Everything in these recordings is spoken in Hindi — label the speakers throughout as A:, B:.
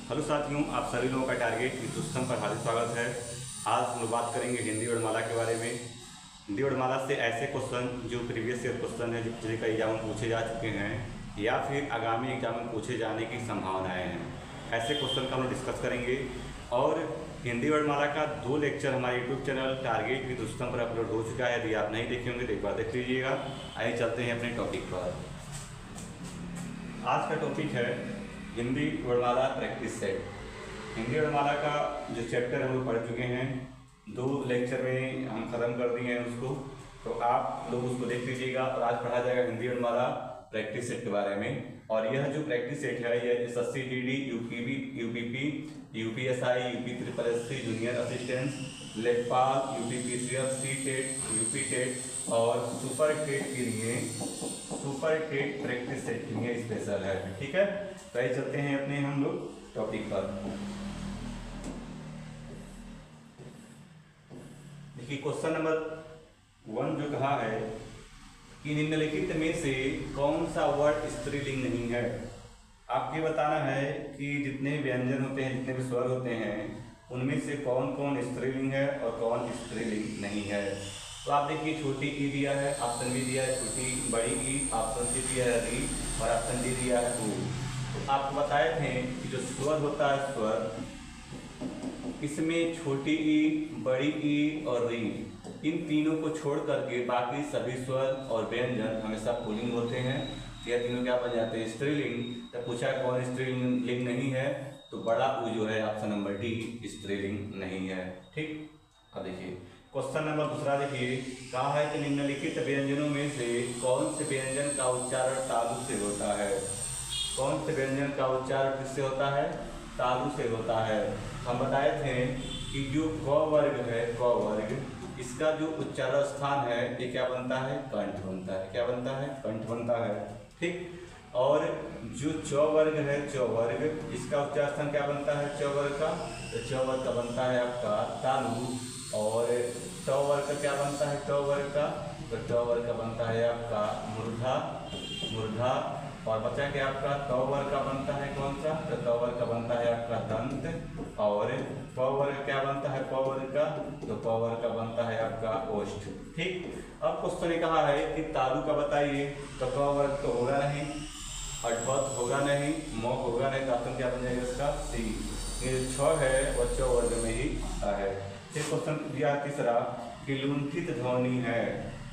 A: हेलो साथियों, आप सभी लोगों का टारगेट हिंदुस्तान पर हार्दिक स्वागत है। आज हम लोग बात करेंगे हिंदी वर्णमाला के बारे में। हिंदी वर्णमाला से ऐसे क्वेश्चन जो प्रीवियस ईयर क्वेश्चन है, जो कई एग्जाम में पूछे जा चुके हैं या फिर आगामी एग्जाम में पूछे जाने की संभावनाएं हैं, ऐसे क्वेश्चन का हम लोग डिस्कस करेंगे। और हिंदी वर्णमाला का 2 लेक्चर हमारे यूट्यूब चैनल टारगेट हिंदुस्तान पर अपलोड हो चुका है। यदि आप नहीं देखे होंगे तो एक बार देख लीजिएगा। आइए चलते हैं अपने टॉपिक पर। आज का टॉपिक है हिंदी वर्णमाला प्रैक्टिस सेट। हिंदी वर्णमाला का जो चैप्टर हम लोग पढ़ चुके हैं, 2 लेक्चर में हम खत्म कर दिए हैं उसको, तो आप लोग उसको देख लीजिएगा। और आज पढ़ा जाएगा हिंदी वर्णमाला प्रैक्टिस सेट के बारे में। और यह जो प्रैक्टिस सेट है, यह SSC GD, UPP, UPSI, UP SSC, junior assistant, लेखपाल, UPPCL, CTET, UP टेट और सुपर टेट के लिए सुपर टेट प्रैक्टिस सेट के लिए स्पेशल है। ठीक है, तो आइए चलते हैं अपने हम लोग टॉपिक पर। देखिए क्वेश्चन नंबर 1 जो कहा है कि निम्नलिखित में से कौन सा वर्ड स्त्रीलिंग नहीं है। आपको ये बताना है कि जितने व्यंजन होते हैं, जितने भी स्वर होते हैं, उनमें से कौन कौन स्त्रीलिंग है और कौन स्त्रीलिंग नहीं है। तो आप देखिए, छोटी ई दिया है, ऑप्शन बी दिया है छोटी बड़ी ई, ऑप्शन सी दिया है री और ऑप्शन डी दिया है ऊ। तो आपको बताए थे कि जो स्वर होता है स्वर, इसमें छोटी ई, बड़ी ई और री, इन तीनों को छोड़ करके बाकी सभी स्वर और व्यंजन हमेशा पुल्लिंग होते हैं। यह तीनों क्या बन जाते हैं? स्त्रीलिंग। तो पूछा कौन स्त्रीलिंग नहीं है, तो बड़ा ऊ जो है ऑप्शन नंबर डी स्त्रीलिंग नहीं है। ठीक, अब देखिए क्वेश्चन नंबर 2 देखिए, कहा है कि निम्नलिखित व्यंजनों में से कौन से व्यंजन का उच्चारण तालु से होता है। कौन से व्यंजन का उच्चारण किससे होता है? तालु से होता है। हम बताए थे कि जो क वर्ग है, क वर्ग, इसका जो उच्चारण स्थान है ये क्या बनता है? कंठ बनता है। क्या बनता है? कंठ बनता है। ठीक, और जो च वर्ग है, च वर्ग, इसका उच्चारण स्थान क्या बनता है? च वर्ग का, तो च वर्ग का बनता है आपका तालु। और ट वर्ग का क्या बनता है? ट वर्ग का, तो ट वर्ग का बनता है आपका मूर्धा, मूर्धा। और बचा के आपका त वर्ग का बनता है कौन सा? तो त वर्ग का बनता है आपका दंत। और प वर्ग क्या बनता है? प वर्ग का, तो प वर्ग का बनता है आपका ओष्ठ। ठीक, अब क्वेश्चन ने कहा है कि तालु का बताइए, तो क वर्ग तो होगा नहीं, अठवत होगा नहीं, म होगा नहीं, तो ऑप्शन क्या बन जाएगा इसका? सी। ये 6 है वह च वर्ग में ही आता है। फिर क्वेश्चन दिया तीसरा कि लुंठित ध्वनि है।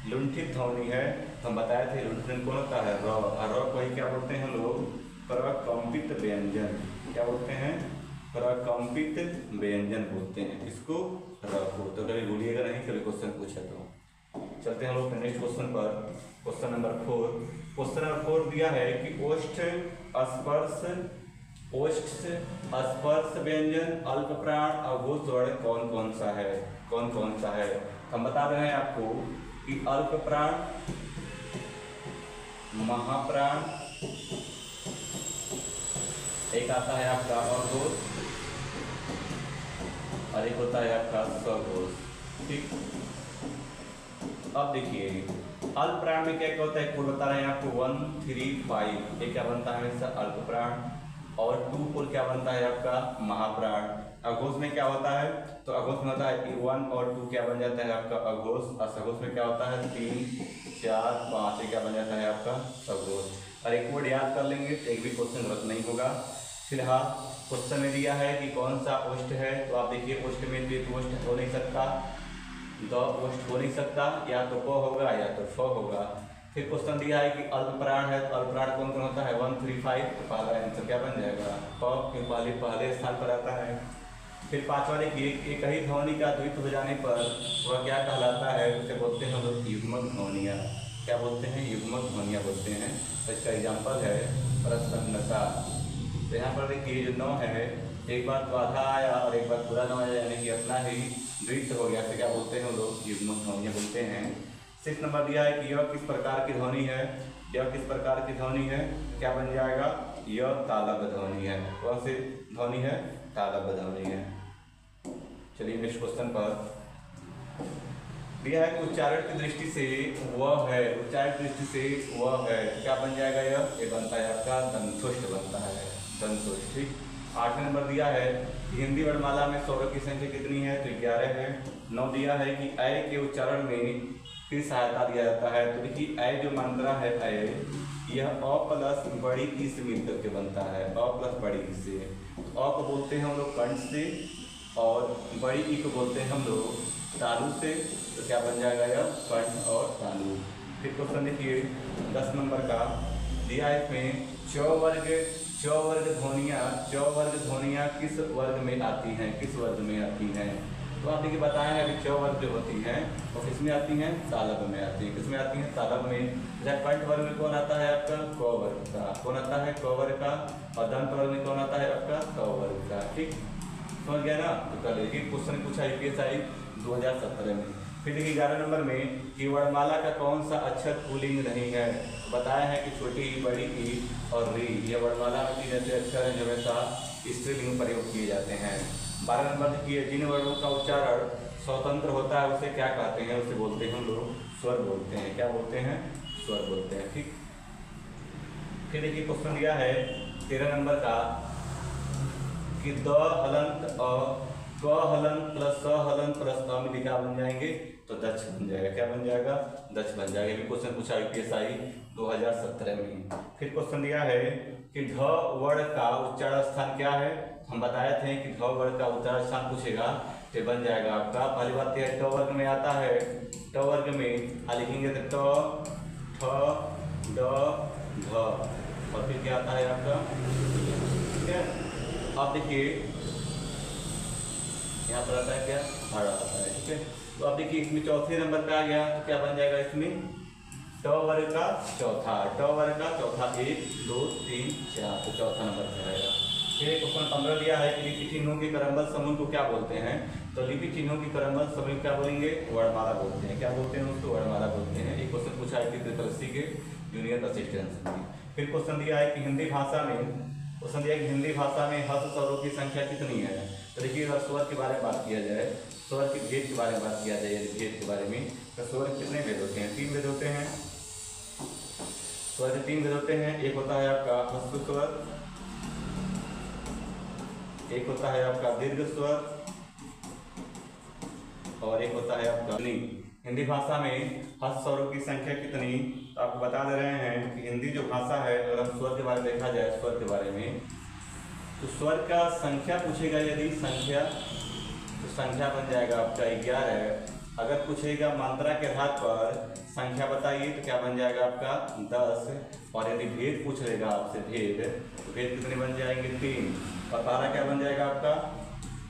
A: लुंठित ध्वनि है, तो हम बताए थे लुंठित कौन होता है? र। और र को ही क्या बोलते हैं लोग? प्रकंपित व्यंजन। क्या बोलते हैं? प्रकंपित व्यंजन बोलते हैं इसको, र को। तो कभी भूलिएगा नहीं, कभी क्वेश्चन पूछे तो। चलते हैं हम लोग नेक्स्ट क्वेश्चन पर। Question number 4। क्वेश्चन नंबर 4 दिया है कि ओष्ठ स्पर्श व्यंजन अल्प प्राण अघोष वर्ण कौन कौन सा है? कौन कौन सा है? हम बता रहे हैं आपको कि अल्प प्राण, महाप्राण, एक आता है आपका अघोष और एक होता है आपका सघोष। ठीक, अब देखिए अल्प प्राण में क्या क्या होता है? कोड बता रहे हैं आपको 1, 3, 5। ये क्या बनता है हमेशा? अल्प प्राण। और 2, 4 क्या बनता है आपका? महाप्राण। अघोष में क्या होता है? तो अघोष में होता है 1 और 2 क्या बन जाता है आपका? अघोष। और सघोष में क्या होता है? 3, 4, 5 क्या बन जाता है आपका? सघोष। और एक वर्ड याद कर लेंगे तो एक भी क्वेश्चन गलत नहीं होगा। फिलहाल क्वेश्चन में दिया है कि कौन सा ओष्ठ है, तो आप देखिए ओष्ठ में तो ओष्ठ हो नहीं सकता, द ओष्ठ हो नहीं सकता, या तो प होगा या तो फ होगा। फिर क्वेश्चन दिया है कि अल्प प्राण है, तो अल्प प्राण कौन कौन होता है? 1, 3, 5। तो पहला आंसर क्या बन जाएगा? प, क्यों पहले स्थान पर आता है। फिर 5वां देखिए, एक ही ध्वनि का द्वित हो जाने पर वह क्या कहलाता है? उसे बोलते हैं हम लोग युग्मक ध्वनियाँ। क्या बोलते हैं? युग्मक ध्वनियाँ बोलते हैं। तो इसका एग्जाम्पल है प्रसन्नता। तो यहाँ पर देखिए जो 9 है, एक बार तो आधा आया और एक बार पूरा 9 आया, यानी कि अपना ही द्वित हो गया, तो क्या बोलते हैं हम लोग? युग्मक ध्वनियाँ बोलते हैं। 6 नंबर दिया है कि यह किस प्रकार की ध्वनि है? यह किस प्रकार की ध्वनि है? क्या बन जाएगा? यह तालव्य ध्वनि है। कौन सी ध्वनि है? तालव्य ध्वनि है। चलिए नेक्स्ट क्वेश्चन पर दिया है कि उच्चारण की दृष्टि से वह है, उच्चारण की दृष्टि से वह है, क्या बन जाएगा? यह बनता है आपका दंतुष्ट बनता है, दंतुष्ट। ठीक, 8वें नंबर दिया है कि हिंदी वर्णमाला में स्वरों की संख्या कितनी है, तो 11 है। 9 दिया है कि अ के उच्चारण में किस सहायता दिया जाता है, तो देखिए अ जो मात्रा है अ, यह अ प्लस बड़ी ई से मिलकर के बनता है, अ प्लस बड़ी ई से। अ को बोलते हैं हम लोग कंठ से और बड़ी ई को बोलते हैं हम लोग तालु से, तो क्या बन जाएगा यह कंठ और तालु। फिर क्वेश्चन देखिए 10 नंबर का दिया है इसमें च वर्ग ध्वनियाँ किस वर्ग में आती हैं, किस वर्ग में आती हैं, तो आप देखिए बताए हैं अभी च वर्ग जो होती हैं और किसमें आती हैं, तालब में आती हैं। किसमें आती हैं, तालब में। जैसे कंठ वर्ग में कौन आता है आपका, क वर्ग का, कौन आता है क वर्ग का, और दंत वर्ग में कौन आता है आपका, क वर्ग का। ठीक समझ गया ना। तो कल देखिए क्वेश्चन पूछा यूपीएससी 2017 में। फिर देखिए 11 नंबर में कि वर्णमाला का कौन सा अक्षर पुल्लिंग नहीं है, बताया है कि छोटी ई, बड़ी ई और री, ये वर्णमाला में 3 ऐसे अक्षर हैं जो हमेशा स्त्रीलिंग में प्रयोग किए जाते हैं। 12 नंबर देखिए जिन वर्णों का उच्चारण स्वतंत्र होता है उसे क्या कहते हैं, उसे बोलते हैं हम लोग स्वर बोलते हैं। क्या बोलते हैं, स्वर बोलते हैं। ठीक फिर देखिए क्वेश्चन दिया है 13 नंबर का कि द हलंत अ, क हलंत प्लस स हलंत प्लस अ में क्या बन जाएंगे, तो दक्ष बन जाएगा। क्या बन जाएगा, दक्ष बन जाएगा। ये क्वेश्चन पूछा यूपीएससी 2017 में। फिर क्वेश्चन दिया है कि ढ वर्ण का उच्चारण स्थान क्या है, हम बताए थे कि ढ वर्ण का उच्चारण स्थान पूछेगा तो बन जाएगा आपका, पहली बात यह ट वर्ग में आता है, ट वर्ग में लिखेंगे तो ट ठ ड ढ, और फिर क्या आता है आपका, ठीक है। अब देखिए यहाँ पर आता है क्या, हड़ा आता है। ठीक है, तो अब देखिए इसमें चौथे नंबर पे आ गया तो क्या बन जाएगा इसमें, ट वर्ग का चौथा, ट वर्ग का चौथा, 1 2 3 4, तो चौथा नंबर पे आएगा। फिर क्वेश्चन 15 दिया है कि लिपि चिन्हों के क्रमबद्ध समूह को क्या बोलते हैं, तो लिपि चिन्हों के क्रमबद्ध समूह क्या बोलेंगे, वर्णमाला बोलते हैं। क्या बोलते हैं उसको, वर्णमाला बोलते हैं। एक क्वेश्चन पूछा है कि के जूनियर असिस्टेंट में। फिर क्वेश्चन दिया है कि हिंदी भाषा में, क्वेश्चन दिया है कि हिंदी भाषा में हस्त स्वरों की संख्या कितनी है, तो देखिए अगर स्वर के बारे में बात किया जाए, स्वर के भेद के बारे में बात किया जाए, भेद के बारे में, तो स्वर कितने भेद होते हैं, 3 भेद होते हैं। स्वर के 3 भेद होते हैं। एक होता है आपका ह्रस्व स्वर, एक होता है आपका दीर्घ स्वर, और एक होता है आपका ध्वनि। हिंदी भाषा में हस्त स्वरों की संख्या कितनी, तो आपको बता दे रहे हैं कि हिंदी जो भाषा है, अगर हम स्वर के बारे में देखा जाए, स्वर के बारे में, तो स्वर का संख्या पूछेगा यदि संख्या, तो संख्या बन जाएगा आपका 11। अगर पूछेगा मात्रा के आधार पर संख्या बताइए तो क्या बन जाएगा आपका 10। और यदि भेद पूछ लेगा आपसे भेद, तो भेद कितने बन जाएंगे 3। और पहला क्या बन जाएगा आपका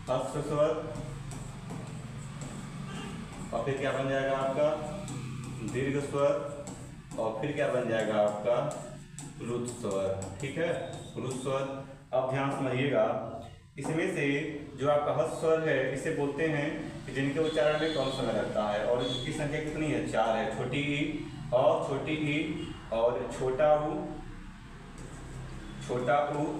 A: ह्रस्व स्वर, और फिर क्या बन जाएगा आपका दीर्घ स्वर, और फिर क्या बन जाएगा आपका रुद्ध स्वर। ठीक है, रुद्ध स्वर। अब ध्यान समझिएगा, इसमें से जो आपका ह्रस्व स्वर है इसे बोलते हैं कि जिनके उच्चारण में कम समय लगता है, और इसकी संख्या कितनी है, 4 है। छोटी ई और छोटी ई और छोटा ऊ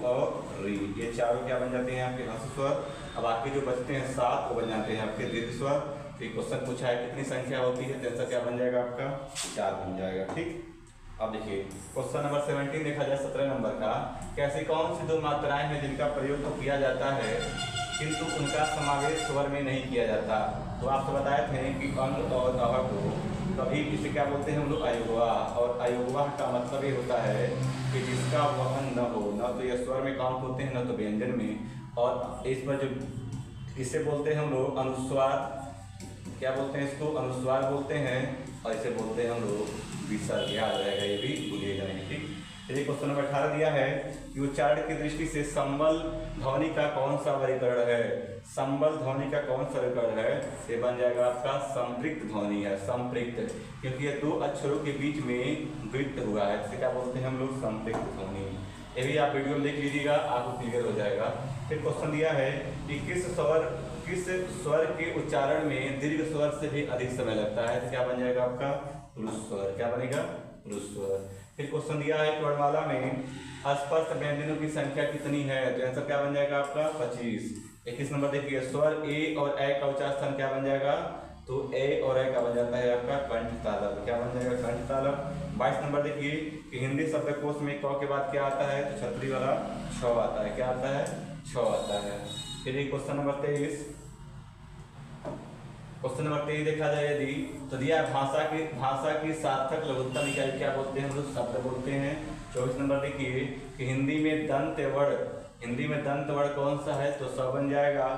A: और री, ये चारों क्या बन जाते हैं आपके ह्रस्व स्वर। अब बाकी जो बचते हैं 7 वो बन जाते हैं आपके दीर्घ स्वर। तो क्वेश्चन पूछा है कितनी संख्या होती है, जैसा क्या बन जाएगा आपका 4 बन जाएगा। ठीक, अब देखिए क्वेश्चन नंबर 17 देखा जाए 17 नंबर का, कैसी कौन सी 2 मात्राएं हैं जिनका प्रयोग तो किया जाता है किंतु उनका समावेश स्वर में नहीं किया जाता। तो आपको बताए थे कि अंग और अह को कभी इसे क्या बोलते हैं हम लोग, अयोगवाह। और अयोगवाह का मतलब ये होता है कि जिसका वहन न हो, न तो यह स्वर में काउंट होते हैं न तो व्यंजन में। और इस पर जो इसे बोलते हैं हम लोग अनुस्वार, क्या बोलते हैं इसको, अनुस्वार बोलते हैं। और इसे बोलते हैं हम लोग विसर्ग, याद रहेगा, ये भी भूलिएगा नहीं। ठीक, चलिए क्वेश्चन नंबर 18 दिया है कि उच्चारण की दृष्टि से संबल ध्वनि का कौन सा वर्गीकरण है, संबल ध्वनि का कौन सा वर्गीकरण है, ये बन जाएगा आपका संपृक्त ध्वनि है। संपृक्त, क्योंकि ये 2 अक्षरों के बीच में वृत्त हुआ है, इसे क्या बोलते हैं हम लोग, संपृक्त ध्वनि। ये भी आप वीडियो में देख लीजिएगा, आपको क्लियर हो जाएगा। फिर क्वेश्चन दिया है कि किस स्वर के उच्चारण में दीर्घ स्वर से भी अधिक समय लगता है, तो क्या बन जाएगा आपका पुरुष स्वर। क्या बनेगा, पुरुष स्वर। फिर क्वेश्चन दिया है कि वर्णमाला में स्पर्श व्यंजनों की संख्या कितनी है, तो आंसर क्या बन जाएगा आपका 25। 21 नंबर देखिए, स्वर ए और ए का उच्चार स्थान क्या बन जाएगा, तो ए और ए का बन जाता है आपका कंठ तालव्य। क्या बन जाएगा, कंठ तालव्य। 22 नंबर देखिए कि हिंदी शब्दकोश में क के बाद क्या आता है, तो छतरी वाला छ आता है। क्या आता है, छ आता है। फिर क्वेश्चन नंबर 23, क्वेश्चन नंबर 23 देखा जाए यदि, तो दिया भाषा की सार्थक लघुत्तम इकाई क्या बोलते हैं हम लोग, शब्द बोलते हैं। 24 नंबर देखिए कि हिंदी में दंत वर्ण कौन सा है, तो स बन जाएगा।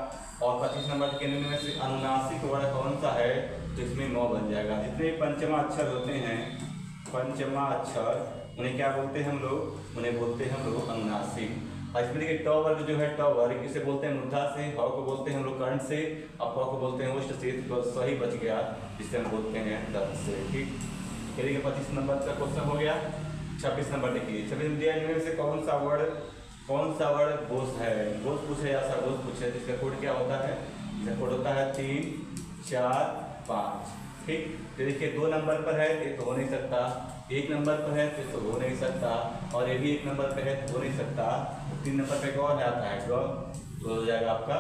A: और 25 नंबर के में से अनुनासिक वर्ण कौन सा है, तो इसमें म बन जाएगा। जितने पंचमा अक्षर होते हैं, पंचमा अक्षर, उन्हें क्या बोलते हैं हम लोग, उन्हें बोलते हैं हम लोग अनुनासिक। और इसमें देखिए ट वर्ग जो है, ट वर्ग इसे बोलते हैं मूर्धा से, ह को बोलते हैं हम लोग कर्ण से, और प को बोलते हैं ओष्ठ से। तो सही बच गया, जिसे हम बोलते हैं दंत से। ठीक, ये देखिए 25 नंबर का क्वेश्चन हो गया। 26 नंबर देखिए, 26 दिया इनमें से कौन सा वर्ण घोष है, घोष पूछे या सघोष पूछे, जिसका कोड क्या होता है, इसका कोड होता है 3, 4, 5। ठीक, तो देखिए 2 नंबर पर है तो हो नहीं सकता, 1 नंबर पर है तो हो नहीं सकता, और ये भी 1 नंबर पे है तो हो नहीं सकता। 3 नंबर पे कौन आता है, ग, तो हो जाएगा आपका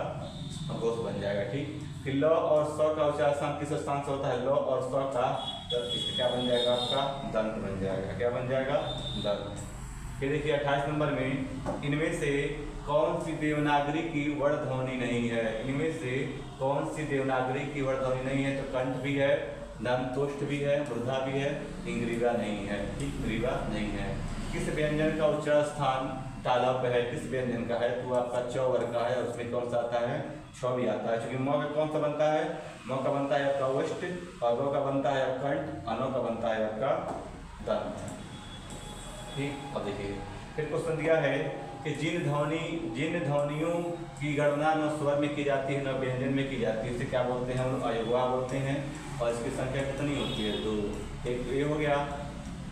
A: घोष बन जाएगा। ठीक, फिर ल और स का उच्चारण किस स्थान से होता है, ल और स का, तो इसका क्या बन जाएगा आपका, दंत बन जाएगा। क्या बन जाएगा, दंत। फिर देखिए 28 नंबर में, इनमें से कौन सी देवनागरी की वर्ण ध्वनि नहीं है, इनमें से कौन सी देवनागरी की वर्ण ध्वनि नहीं है, तो कंठ भी है, दंतोष्ठ भी है, वृद्धा भी है, इंग्रीवा नहीं है। ठीक, इंग्रीवा नहीं है। किस व्यंजन का उच्चारण स्थान तालव्य पे है, किस व्यंजन का है, तो आपका च वर्ग का है, उसमें कौन सा आता है, छ भी आता है। क्योंकि म का कौन सा बनता है, म का बनता है आपका ओष्ठ, और ग का बनता है कंठ, अनो का बनता है आपका दंत। ठीक, अब देखिए फिर क्वेश्चन दिया है कि जिन ध्वनियों की गणना न स्वर में की जाती है न व्यंजन में की जाती है, इसे क्या बोलते हैं हम लोग, अयोगवा बोलते हैं। और इसकी संख्या कितनी होती है, 2। एक तो ये हो गया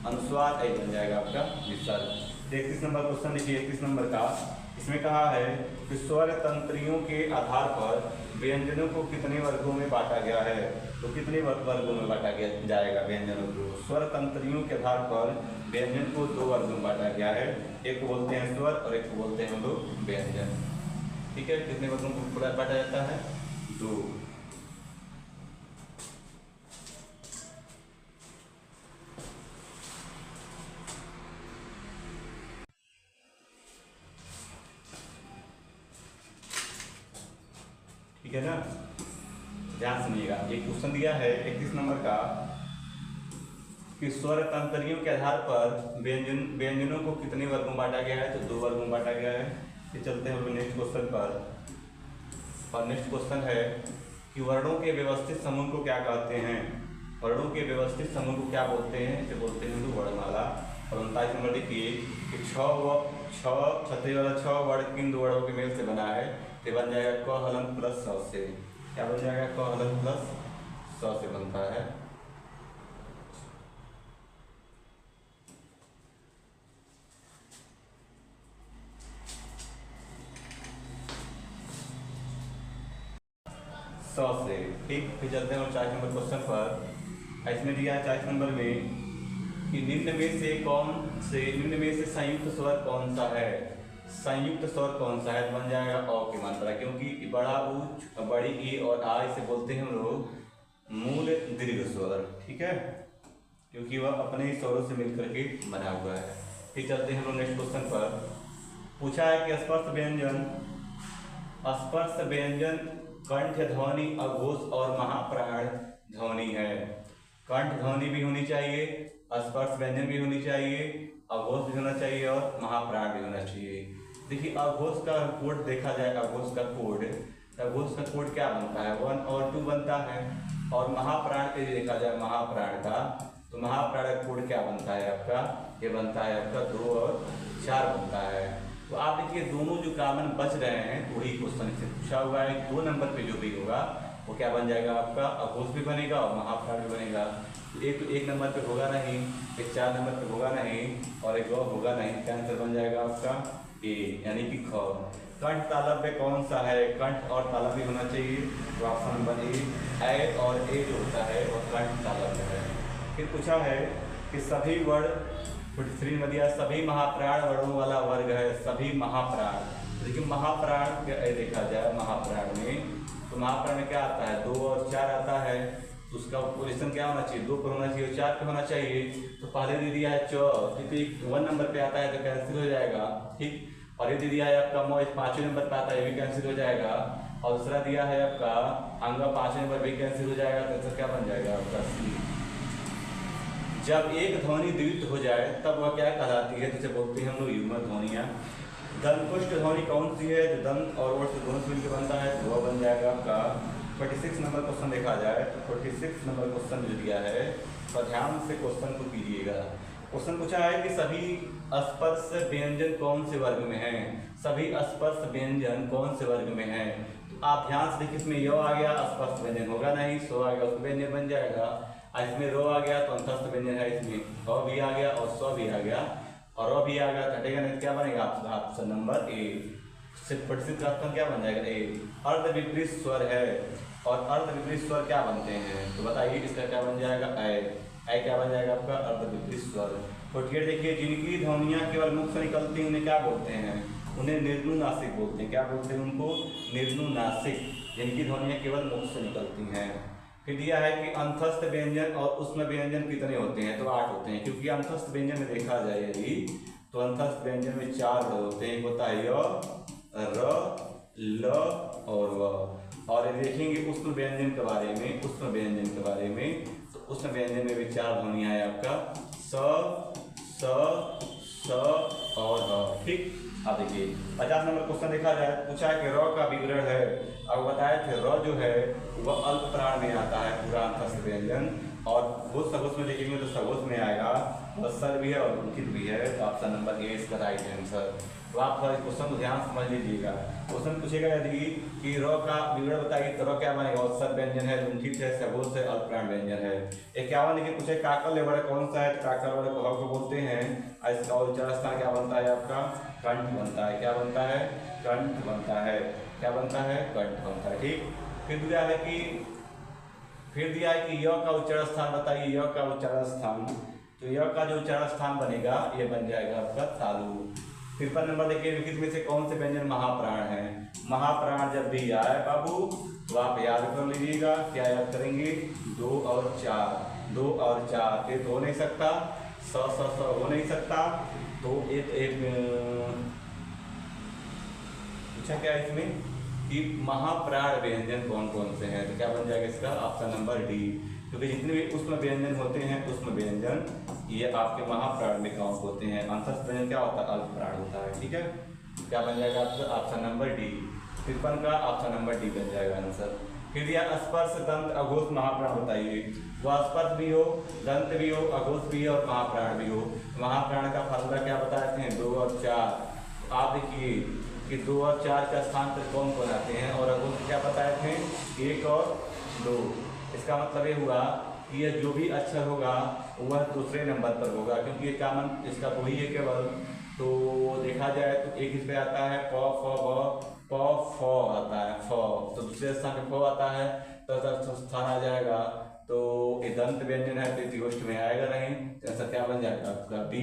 A: अनुस्वार, एक बन जाएगा आपका विसर्ग। 31 नंबर क्वेश्चन देखिए, 31 नंबर का, इसमें कहा है कि स्वर तंत्रियों के आधार पर व्यंजनों को कितने वर्गों में बांटा गया है, तो कितने वर्गों में बांटा गया जाएगा व्यंजनों को। स्वर तंत्रियों के आधार पर व्यंजन को 2 वर्गों में बांटा गया है, एक को बोलते हैं स्वर और एक को बोलते हैं हम लोग व्यंजन। ठीक है, कितने वर्गों को बांटा जाता है, 2। ठीक है ना, ध्यान सुनिएगा। एक क्वेश्चन दिया है 31 नंबर का कि स्वर तंत्रियों के आधार पर व्यंजनों को कितने वर्गों में बांटा गया है, तो 2 वर्गों में बांटा गया है। ये चलते हैं हम नेक्स्ट क्वेश्चन पर। और नेक्स्ट क्वेश्चन है कि वर्णों के व्यवस्थित समूह को क्या कहते हैं, वर्णों के व्यवस्थित समूह को क्या बोलते हैं, इसे बोलते हैं वर्णमाला। और 29 नंबर देखिए कि छतरी वाला 6 वर्ण किन 2 वर्णों के मेल से बना है, तो बन जाएगा क हलन प्लस स से। क्या बन जाएगा, क हलन प्लस स से बनता है। स से। ठीक, फिर चलते हैं 40 नंबर क्वेश्चन पर। इसमें दिया है 40 नंबर में कि निम्न में से संयुक्त स्वर कौन सा है, संयुक्त स्वर कौन सा है, तो बन जाएगा अ की मात्रा। क्योंकि बड़ा ऊ, बड़ी ई और आ, इसे बोलते हैं हम लोग मूल दीर्घ स्वर। ठीक है, क्योंकि वह अपने ही स्वरों से मिलकर के बना हुआ है। फिर चलते हैं हम लोग नेक्स्ट क्वेश्चन पर। पूछा है कि स्पर्श व्यंजन कंठ ध्वनि, अघोष और महाप्राण ध्वनि है। कंठ ध्वनि भी होनी चाहिए, स्पर्श व्यंजन भी होनी चाहिए, अघोष भी होना चाहिए और महाप्राण भी होना चाहिए। देखिए अघोष का कोड देखा जाए, अघोष का कोड क्या बनता है, 1 और 2 बनता है। और महाप्राण के देखा जाए, महाप्राण का, तो महाप्राण का कोड क्या बनता है आपका, ये बनता है आपका 2 और 4 बनता है। तो आप देखिए दोनों जो कॉमन बच रहे हैं, वही क्वेश्चन से पूछा हुआ है। 2 नंबर पे जो भी होगा वो क्या बन जाएगा आपका, अघोष भी बनेगा और महाप्राण भी बनेगा। एक नंबर पे होगा नहीं, एक 4 नंबर पे होगा नहीं और एक 2 होगा नहीं। आंसर बन जाएगा आपका ए, यानी कि ख। कंठ तालव्य कौन सा है, कंठ और तालव्य होना चाहिए, तो ऑप्शन नंबर ए और ए जो होता है वो कंठ तालव्य है। फिर पूछा है कि सभी वर्ण, 43 में दिया सभी महाप्राण वर्णों वाला वर्ग है, सभी महाप्राण। देखिए महाप्राण देखा जाए, महाप्राण में तो महाप्राण में क्या आता है, 2 और 4 आता है। तो उसका पोजीशन क्या होना चाहिए, 2 पर होना चाहिए, 4 पे होना चाहिए। तो पहले दे दिया है 4, क्योंकि 1 नंबर पे आता है तो कैंसिल हो जाएगा, ठीक। और ये दे दिया है आपका 5वें नंबर पे आता है, ये भी कैंसिल हो जाएगा। और दूसरा दिया है आपका अंग 5वें नंबर भी कैंसिल हो जाएगा, तो आंसर क्या बन जाएगा आपका सी। जब एक ध्वनि द्वित्व हो जाए तब वह क्या कहलाती है, जिसे बोलते हैं हम लोग युग्मक ध्वनियाँ। दंतपुष्ट ध्वनि कौन सी है, जो दंत और ओठ से दोनों से मिलकर बनता है, तो वह बन जाएगा आपका 46 नंबर क्वेश्चन देखा जाए तो 46 नंबर क्वेश्चन जो दिया है, तो ध्यान से क्वेश्चन को कीजिएगा। क्वेश्चन पूछा है कि सभी स्पर्श व्यंजन कौन से वर्ग में हैं, सभी स्पर्श व्यंजन कौन से वर्ग में हैं। तो आप ध्यान से देखिए, इसमें य आ गया स्पर्श व्यंजन होगा नहीं, सो आ गया उसमें व्यंजन बन जाएगा। इसमें रो आ गया तो अंतस्थ व्यंजन है, इसमें अ भी आ गया और स भी आ गया और अ भी आ गया, घटेगा नहीं, क्या बनेगा ऑप्शन नंबर ए। प्रतिशत राष्ट्रफल क्या बन जाएगा, ए। अर्ध विपरीत स्वर है और अर्ध विपरीत स्वर क्या बनते हैं, तो बताइए इसका क्या बन जाएगा, ऐ क्या बन जाएगा आपका अर्ध विपरीत स्वर। तो ठीक देखिए, जिनकी ध्वनियाँ केवल मुख से निकलती हैं उन्हें क्या बोलते हैं, उन्हें निर्नुनासिक बोलते हैं। क्या बोलते हैं उनको, निर्नुनासिक, जिनकी ध्वनियाँ केवल मुख से निकलती हैं। फिर दिया है कि अंतस्थ व्यंजन और उष्म व्यंजन कितने होते हैं, तो 8 होते हैं, क्योंकि अंतस्थ व्यंजन में देखा जाए यदि तो अंतस्थ व्यंजन में 4 होते हैं, एक होता है य, र, ल और व। और ये देखेंगे उष्म व्यंजन के बारे में, उष्म व्यंजन के बारे में, तो उष्म व्यंजन में भी 4 ध्वनियाँ है आपका स, स और ह, ठीक। अब देखिए 50 नंबर क्वेश्चन देखा जाए, पूछा है कि र का विवरण है। अब बताए थे र जो है वह अल्प प्राण में आता है, पूरा अंतस्थ व्यंजन, और वो सगोस में देखेंगे तो सगोस में आएगा, वत्सर भी है और उनकित भी है, तो ऑप्शन नंबर ए इसका राइट आंसर। तो आप थोड़ा क्वेश्चन को ध्यान समझ लीजिएगा। क्वेश्चन पूछेगा यदि कि र का विवरण बताइए, तो र क्या बनेगा, वत्सर व्यंजन है, लुंठित है, सगोस है, अल्प प्राण व्यंजन है। 51 देखिए पूछे काकल लेवड़ कौन सा है, तो काकल लेवड़ को बोलते हैं, इसका उच्चारण स्थान क्या बनता है आपका, कंठ बनता है। क्या बनता है, कंठ बनता है। क्या बनता है, कंठ बनता है, ठीक। फिर दिया है कि य का उच्चारण स्थान बताइए, य का उच्चारण स्थान, तो य का जो उच्चारण स्थान बनेगा ये बन जाएगा आपका तालु। 53 नंबर देखिए, विकित में से कौन से व्यंजन महाप्राण है। महाप्राण जब भी आए बाबू तो आप याद कर लीजिएगा, क्या याद करेंगे, 2 और 4, 2 और 4 एक हो नहीं सकता, स हो नहीं सकता, तो एक पूछा क्या इसमें कि महाप्राण व्यंजन कौन कौन से हैं, तो क्या बन जाएगा इसका ऑप्शन नंबर डी, क्योंकि जितने भी उष्म व्यंजन होते हैं, उष्म व्यंजन ये आपके महाप्राण में काउंट होते हैं। अंतस्थ व्यंजन क्या होता है, अल्प प्राण होता है, ठीक है। क्या बन जाएगा आपका ऑप्शन नंबर डी, 53 का ऑप्शन नंबर डी बन जाएगा आंसर। फिर दिया स्पर्श दंत अघोष महाप्राण बताइए, वह स्पर्श भी हो, दंत भी हो, अघोष भी हो और महाप्राण भी हो। महाप्राण का फार्मूला क्या बताते हैं, 2 और 4। आप देखिए कि 2 और 4 का स्थान पर कौन कौन आते हैं, और अघोष क्या बताए थे, 1 और 2। इसका मतलब ये हुआ कि यह जो भी अक्षर होगा वह दूसरे नंबर पर होगा, क्योंकि ये कॉमन इसका वही है केवल। तो देखा जाए तो एक इस पे आता है प, फ, ब, प, फ आता है फ, तो दूसरे स्थान पे फ आता है, तो स्थान आ जाएगा। तो ये दंत व्यंजन है तो द्विगोष्ठ में आएगा नहीं, तो ऐसा क्या बन जाएगा आपका बी।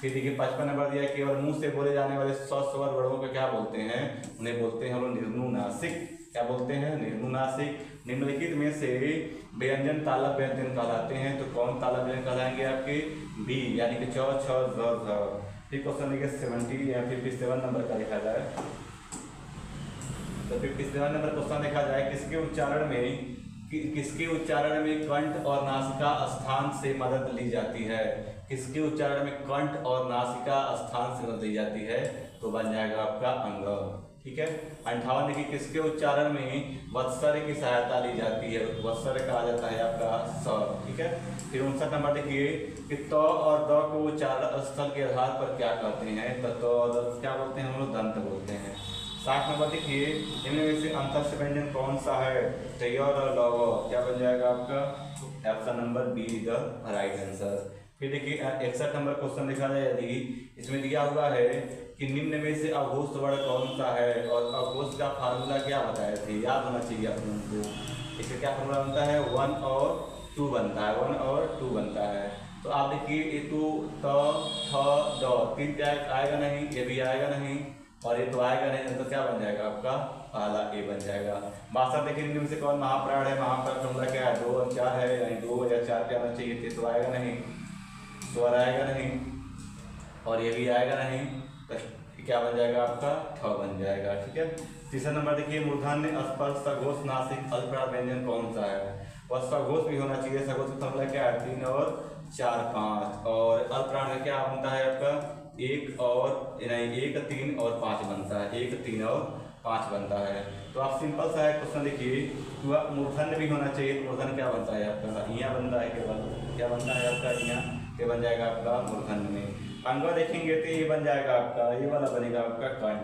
A: फिर देखिए 55 नंबर दिया, केवल मुंह से बोले जाने वाले स्वर वर्णों को क्या बोलते हैं, उन्हें बोलते हैं हम लोग निर्नुनासिक। क्या बोलते हैं, निर्नुनासिक। निम्नलिखित में से व्यंजन तालव्य व्यंजन कहलाते हैं, तो कौन तालव्य व्यंजन कहलाएंगे आपके, बी, यानी कि च, छ, झ। ठीक क्वेश्चन देखिए 70 या 57 नंबर का देखा जाए, तो 57 नंबर क्वेश्चन देखा जाए, किसके उच्चारण में कंठ और नासिका स्थान से मदद ली जाती है। किसके उच्चारण में कंठ और नासिका स्थान से मदद ली जाती है, तो बन जाएगा आपका अंग, ठीक है। 58 देखिए, किसके उच्चारण में वत्सर की सहायता ली जाती है, वत्सर कहा जाता है आपका स, ठीक है। फिर 59 नंबर देखिए कि त और द को उच्चारण स्थल के आधार पर क्या कहते हैं, तो त और द क्या बोलते हैं हम लोग, दंत बोलते हैं। 60 नंबर देखिए, इनमें में से अंतस्थ व्यंजन कौन सा है, तो य और ल, क्या बन जाएगा आपका option number be the right answer. फिर देखिए 61 नंबर क्वेश्चन देखा जाए, यदि इसमें दिया हुआ है कि निम्न में से अघोष वर्ण कौन सा है, और अघोष का फार्मूला क्या बताए थे, याद होना चाहिए आप लोगों को। इसका क्या फार्मूला बनता है, 1 और 2 बनता है, 1 और 2 बनता है। तो आप देखिए ये तो त, थ, द, 3 आएगा नहीं, ये भी आएगा नहीं, और ये तो आएगा नहीं, तो क्या बन जाएगा आपका पहला ए बन जाएगा। मात्रा देखिए निम्न में से कौन महाप्राण है, महाप्राण फॉर्मूला क्या है, 2 और 4 है, यानी 2 या 4 पे आना चाहिए, तो आएगा नहीं, स्वर आएगा नहीं, और ये भी आएगा नहीं, तो क्या बन जाएगा आपका ठ बन जाएगा। ठीक है। तीसरा नंबर देखिए मूर्धन्य स्पर्श सघोष नासिक अल्पप्राण व्यंजन कौन सा है, वह सघोष भी होना चाहिए। सघोष का फॉर्मूला क्या है, 3 और 4 5, और अल्पप्राण का क्या बनता है आपका 1 और नहीं 1 3 और 5 बनता है, 1 3 और 5 बनता है। तो आप सिंपल सा है क्वेश्चन देखिए, तो मूर्धन्य भी होना चाहिए, मूर्धन्य क्या बनता है आपका यहाँ बनता है, केवल क्या बनता है आपका यहाँ, ये बन जाएगा आपका मूर्धन्य में। अंग देखेंगे तो ये बन जाएगा आपका, ये वाला बनेगा आपका कंठ,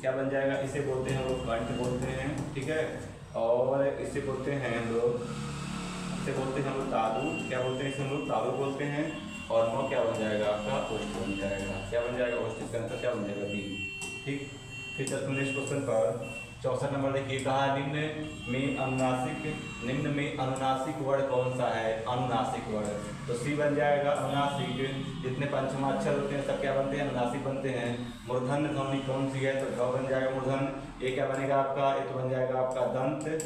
A: क्या बन जाएगा, इसे बोलते हैं हम लोग कंठ बोलते हैं। ठीक है। और इसे बोलते हैं हम लोग, इसे बोलते हैं हम लोग तालु, क्या बोलते हैं इसे हम लोग तालु बोलते हैं। और नौ क्या बन जाएगा आपका ओष्ठ बन जाएगा, क्या बन जाएगा ओष्ठ, इसका आंसर क्या बन जाएगा बी। ठीक। फिर चलते नेक्स्ट क्वेश्चन पर। 64 नंबर देखिए, कहा निम्न में अनुनासिक वर्ण कौन सा है, अनुनासिक वर्ण, तो सी बन जाएगा अनुनासिक। जितने पंचमाक्षर होते हैं सब क्या बनते हैं, अनुनासिक बनते हैं। मूर्धन्य ध्वनि कौन सी है, तो ध बन जाएगा मूर्धन्य। ये क्या बनेगा आपका, ये तो बन जाएगा आपका दंत,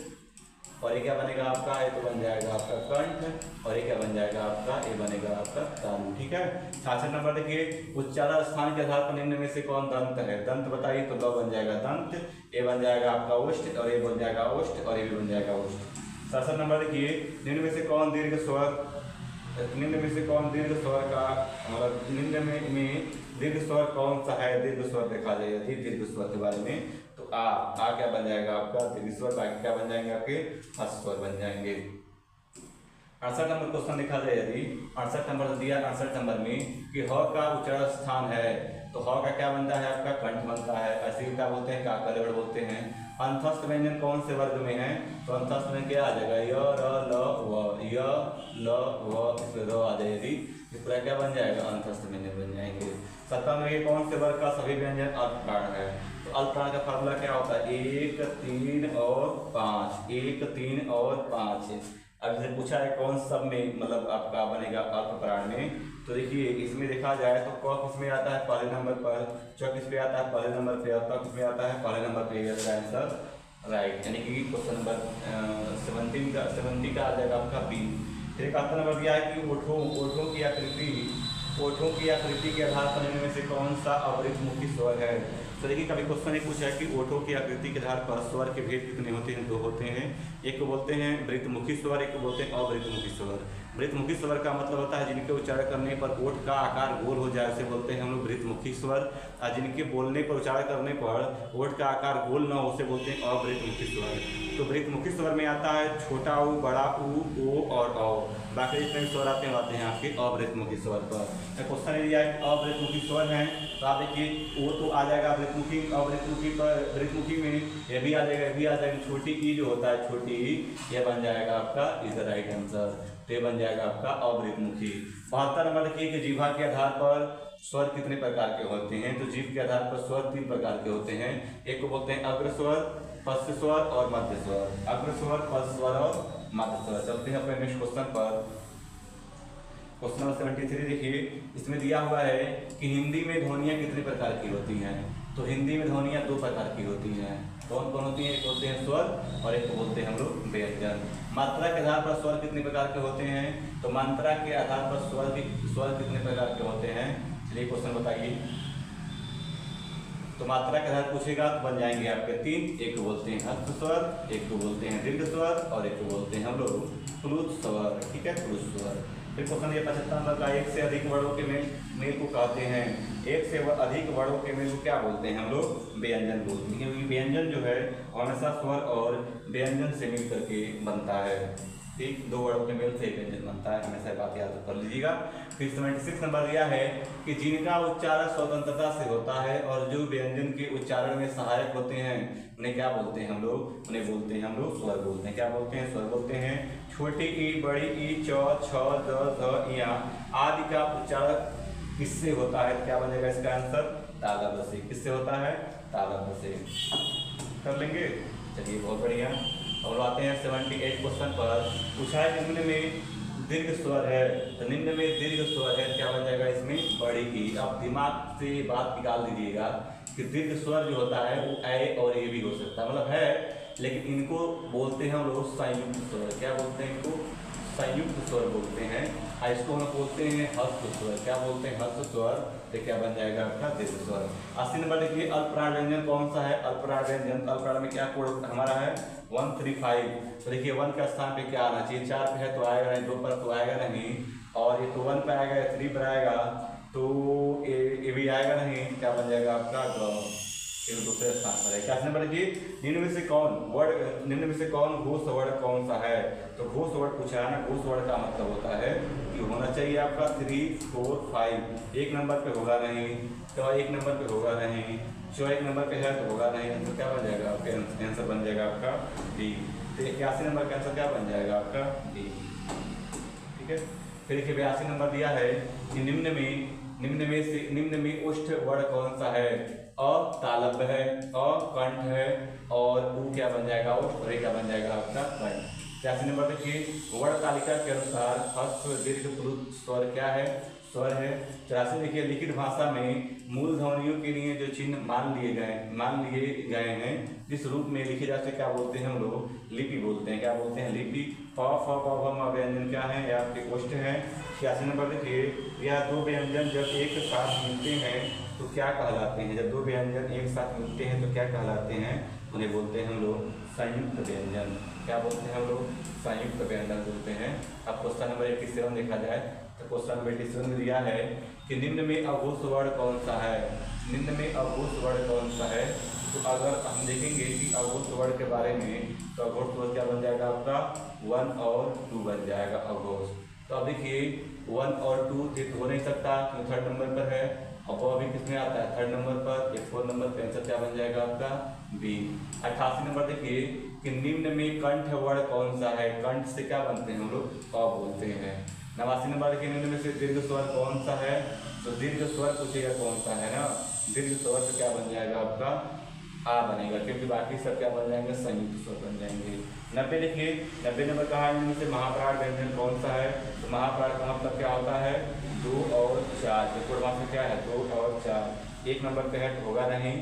A: और ये क्या बनेगा आपका, ये तो बन जाएगा आपका कंठ, और ये क्या बन जाएगा आपका, ये बनेगा आपका तालु। ठीक है। 66 नंबर देखिए, उच्चारण स्थान के आधार पर निम्न में से कौन दंत है, दंत बताइए, तो द बन जाएगा दंत, ये बन जाएगा आपका ओष्ठ, और ये बन जाएगा ओष्ठ, और ये भी बन जाएगा ओष्ठ। 67 नंबर देखिए, निम्न में से कौन दीर्घ स्वर, निम्न में से कौन दीर्घ स्वर का मतलब निम्न में दीर्घ स्वर कौन सा है, दीर्घ स्वर देखा जाए यदि दीर्घ स्वर के बारे में, तो आ क्या बन जाएगा आपका दीर्घ स्वर, बाकी क्या बन जाएंगे आपके हर्ष स्वर बन जाएंगे। 68 नंबर क्वेश्चन देखा जाए यदि, 68 नंबर दिया, 68 नंबर में कि ह का उच्चारण स्थान है, तो ह का क्या बनता है आपका कंठ बनता है, ऐसे क्या बोलते हैं काकलेवड़ बोलते हैं। अंतस्थ व्यंजन कौन से वर्ग में है, तो अंतस्थ में क्या आ जाएगा, य र ल व, य ल व, इसमें र आ जाए यदि, इस पूरा क्या बन जाएगा अंतस्थ व्यंजन बन जाएंगे। 57 में कौन से वर्ग का सभी व्यंजन अल्पप्राण है, तो अल्पप्राण का फार्मूला क्या होता है, 1 3 और 5, 1 3 और 5। अब जैसे पूछा है कौन सब में मतलब आपका बनेगा अल्पप्राण में, तो देखिए इसमें देखा जाए तो क किसमें आता है पहले नंबर पर, च किस पे आता है पहले नंबर पे, और क किसमें आता है पहले नंबर पे, इसका आंसर राइट, यानी कि क्वेश्चन नंबर 70 का आ जाएगा आपका बी। फिर 71 नंबर दिया है कि ओठों की आकृति के आधार पर इनमें से कौन सा अवृतमुखी स्वर है। तो देखिए कभी क्वेश्चन एक पूछा है कि ओठों की आकृति के आधार पर स्वर के भेद कितने होते हैं, 2 होते हैं। एक को बोलते हैं वृत्तमुखी स्वर, एक को बोलते हैं अवृतमुखी स्वर। वृत्तमुखी स्वर का मतलब होता है जिनके उच्चारण करने पर ओठ का आकार गोल हो जाए, उसे बोलते हैं हम लोग वृत्तमुखी स्वर। और जिनके बोलने पर उच्चारण करने पर ओठ का आकार गोल न हो, उसे बोलते हैं अवृत्तमुखी स्वर। तो वृत्तमुखी स्वर में आता है छोटा ऊ, बड़ा ऊ, ओ और औ, बाकी जितने स्वर आते हैं आपके अवृत्तमुखी स्वर पर। क्वेश्चन एरिया अवृत्तमुखी स्वर हैं, तो आप देखिए ओ तो आ जाएगा वृत्तमुखी में, ये भी आ जाएगा, ये भी आ जाएगा। छोटी ई जो होता है, छोटी ई, ये बन जाएगा आपका इज द राइट आंसर, तो ये बन जाएगा आपका अवृत्तमुखी। 72 नंबर देखिए कि जीवा के आधार पर स्वर कितने प्रकार के होते हैं, तो जीभ के आधार पर स्वर 3 प्रकार के होते हैं। एक को बोलते हैं अग्र स्वर, पश्च स्वर और मध्य स्वर। अग्र स्वर, पश्च स्वर और मध्य स्वर। चलते हैं अपने नेक्स्ट क्वेश्चन पर। क्वेश्चन नंबर 73 देखिए, इसमें दिया हुआ है कि हिंदी में ध्वनियाँ कितने प्रकार की होती हैं, तो हिंदी में ध्वनियाँ 2 प्रकार की होती हैं। कौन कौन होती हैं, एक बोलते हैं स्वर और एक को बोलते हैं हम लोग व्यंजन। मात्रा के आधार पर स्वर कितने प्रकार के होते हैं, तो मात्रा के आधार पर स्वर कितने प्रकार के होते हैं, चलिए क्वेश्चन बताइए। तो मात्रा के आधार पूछेगा तो बन जाएंगे आपके 3, एक को बोलते हैं हस्त स्वर, एक को बोलते हैं दीर्घ स्वर, और एक को बोलते हैं हम लोग प्लुत स्वर। ठीक है, प्लुत स्वर। फिर क्वेश्चन ये 75 नंबर का, एक से अधिक वर्णों के मेल को कहते हैं, एक से अधिक वर्णों के मेल को क्या बोलते हैं, हम लोग व्यंजन बोलते हैं। क्योंकि व्यंजन जो है हमेशा स्वर और व्यंजन से मिल करके बनता है। ठीक, 2 वर्णों के मेल से एक व्यंजन बनता है, हमेशा बात याद कर लीजिएगा। फिर 76 नंबर दिया है कि जिनका उच्चारण स्वतंत्रता से होता है और जो व्यंजन के उच्चारण में सहायक होते हैं उन्हें क्या बोलते हैं हम लोग, उन्हें बोलते हैं हम लोग स्वर बोलते हैं। क्या बोलते हैं, स्वर बोलते हैं। छोटी ई, बड़ी ई, च, छ, द, ध, या आदि का उच्चारण किससे होता है, क्या बनेगा इसका आंसर, तालव्य से। किससे होता है, तालव्य से। कर लेंगे, चलिए बहुत बढ़िया। और आते हैं 78 क्वेश्चन पर। पूछा है निम्न में दीर्घ स्वर है, तो निम्न में दीर्घ स्वर है, क्या बन जाएगा इसमें, बड़ी ई। आप दिमाग से बात निकाल दीजिएगा कि दीर्घ स्वर जो होता है वो ए और ए भी हो सकता है, मतलब है, लेकिन इनको बोलते हैं हम लोग संयुक्त स्वर। क्या बोलते हैं इनको? संयुक्त स्वर बोलते हैं। इसको हम बोलते हैं हस्त स्वर। क्या बोलते हैं? हस्त स्वर। तो क्या बन जाएगा आपका? दीर्घ स्वर। 80 नंबर देखिए, अल्पप्राण व्यंजन कौन सा है? अल्पप्राण व्यंजन, अल्पप्राण में क्या कोड हमारा है? 135। तो देखिए 1 का स्थान पे क्या आना चाहिए? 4 पे है तो आएगा नहीं, 2 पर तो आएगा नहीं, और ये तो 1 पे आएगा, 3 पर आएगा, तो ये भी आएगा नहीं। क्या बन जाएगा आपका? दूसरे स्थान पर है। क्या नंबर देखिए, निम्न में से कौन घोष वर्ड कौन सा है? तो घोष वर्ड पूछा है ना। घोष वर्ड का मतलब होता है कि होना चाहिए आपका 3, 4, 5। 1 नंबर पे होगा नहीं, तो 1 नंबर पे होगा नहीं, जो 1 नंबर पे है तो होगा नहीं, तो क्या बन जाएगा आपका? आंसर बन जाएगा आपका डी। तो 81 नंबर का आंसर क्या बन जाएगा आपका? डी। ठीक है। फिर देखिए 82 नंबर दिया है कि निम्न में उष्ठ वर्ण कौन सा है? अ तालव्य है, अ कंठ है, और उ क्या बन जाएगा? उष्ठ, और क्या बन जाएगा आपका? कंठ। 83 नंबर देखिए, वर्ण तालिका के अनुसार ह्रस्व दीर्घ प्लुत स्वर क्या है? स्वर है। 84 देखिए, लिखित भाषा में मूल ध्वनियों के लिए जो चिन्ह मान लिए गए हैं, जिस रूप में लिखे जाते क्या बोलते हैं हम लोग? लिपि बोलते हैं। क्या बोलते हैं? लिपि। प फ प भ म व्यंजन क्या है? ये आपके ओष्ठ है। 86 नंबर देखिए, यह दो व्यंजन जब एक साथ मिलते हैं तो क्या कहलाते हैं? जब दो व्यंजन एक साथ मिलते हैं तो क्या कहलाते हैं? उन्हें बोलते हैं हम लोग संयुक्त व्यंजन। क्या बोलते हैं हम लोग? संयुक्त व्यंजन बोलते हैं। अब क्वेश्चन नंबर 87 देखा जाए तो क्वेश्चन नंबर 87 में दिया है कि निम्न में अघोष वर्ण कौन सा है? निम्न में अघोष वर्ण कौन सा है? तो अगर हम देखेंगे कि अघोष वर्ण के बारे में, तो अघोष वर्ण क्या बन जाएगा आपका? 1 और 2 बन जाएगा अघोष। तो अब देखिए 1 और 2 एक हो नहीं सकता, तो 3rd नंबर पर है। अब अभी किसमें आता है? 3rd नंबर पर। 4 नंबर पे आंसर क्या बन जाएगा आपका? बी। 88 नंबर देखिए कि निम्न में कंठ वर्ण कौन सा है? कंठ से क्या बनते हैं हम लोग? क बोलते हैं। 89 नंबर देखिए, निम्न में से दीर्घ स्वर कौन सा है? तो दीर्घ स्वर पूछेगा कौन सा है ना। दीर्घ स्वर से क्या बन जाएगा आपका? आ बनेगा, क्योंकि बाकी सब क्या बन जाएंगे? संयुक्त स्वर बन जाएंगे। 90 देखिए, 90 नंबर कहा है इनमें से महाप्राण व्यंजन कौन सा है? तो महाप्राण का मतलब क्या होता है? 2 और 4। जो पूर्वांश में क्या है? 2 और 4। 1 नंबर पे है तो होगा नहीं,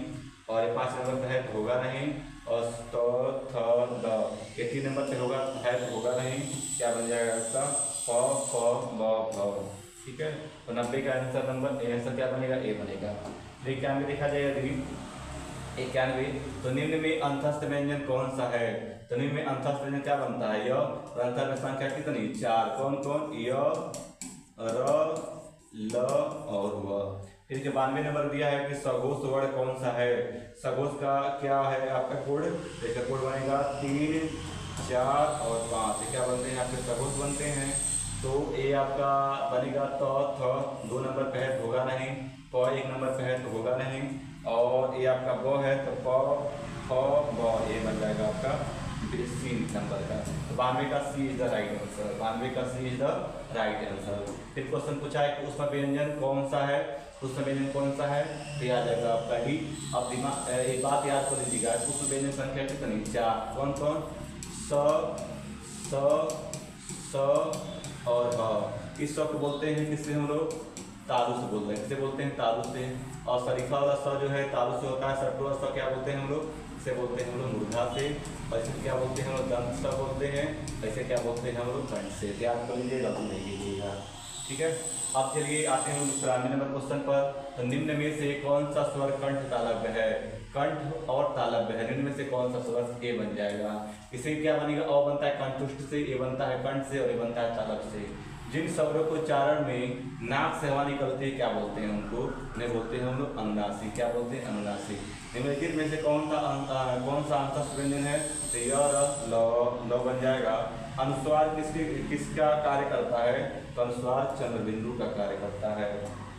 A: और 5 नंबर पे है तो होगा नहीं, और तो थ द 3 नंबर पे होगा है तो होगा नहीं। क्या बन जाएगा इसका? फ फ ब भ। ठीक है। तो 90 का आंसर क्या बनेगा? ए बनेगा। 91 देखा जाएगा यदि 91, तो निम्न में अंतस्थ व्यंजन कौन सा है? तो निम्न में अंतस्थ व्यंजन क्या बनता है? य, और अंतर में संख्या कितनी? 4। कौन कौन? य, र, ल और व। फिर 92 नंबर दिया है कि सघोष वर्ण कौन सा है? सघोष का क्या है आपका कोड? देखिए कोड बनेगा 3, 4 और 5। क्या बनते हैं आपके? सघोष बनते हैं। तो ए आपका बनेगा त थ, 2 नंबर पे है तो होगा नहीं, प 1 नंबर पे है तो होगा नहीं, और ये आपका ब है तो प फ ब। ये बन जाएगा आपका सी नंबर का। तो 92 का सी इज द राइट आंसर। 92 का सी इज द राइट आंसर। फिर क्वेश्चन पूछा है कि उसमें व्यंजन कौन सा है? उसमें व्यंजन कौन सा है? तो याद जाएगा आपका डी। अब दिमाग एक बात याद कर लीजिएगा, उसमें व्यंजन संख्या कितनी? 4। कौन कौन? स, और ह। इस स को बोलते हैं किससे हम लोग? तालु से बोलते हैं। किसे बोलते हैं? तालु से। और शरीफा वाला स जो है तालु से होता है। सरटू वाला स क्या बोलते हैं हम लोग? इसे बोलते हैं हम लोग मूर्धा से। और इसे क्या बोलते हैं हम लोग? दंत स बोलते हैं। ऐसे क्या बोलते हैं हम लोग? कंठ से। याद कर लीजिएगा, गलती नहीं कीजिएगा। ठीक है। अब चलिए आते हैं 93 नंबर क्वेश्चन पर। तो निम्न में से कौन सा स्वर कंठ तालव्य है? कंठ और तालव्य है। निम्न में से कौन सा स्वर? ए बन जाएगा। इसे क्या बनेगा? अ बनता है कंठुष्ट से, ए बनता है कंठ से, और ए बनता है तालव्य से। जिन स्वरों को उच्चारण में नाक से हवा निकलती है क्या बोलते हैं उनको? उन्हें बोलते हैं हम लोग अनुनासिक। क्या बोलते हैं? अनुनासिक। निम्नलिखित में से कौन सा अंतस्थ व्यंजन है? तो य, र, ल बन जाएगा। अनुस्वार किसका कार्य करता है? तो अनुस्वार चंद्रबिंदु का कार्य करता है।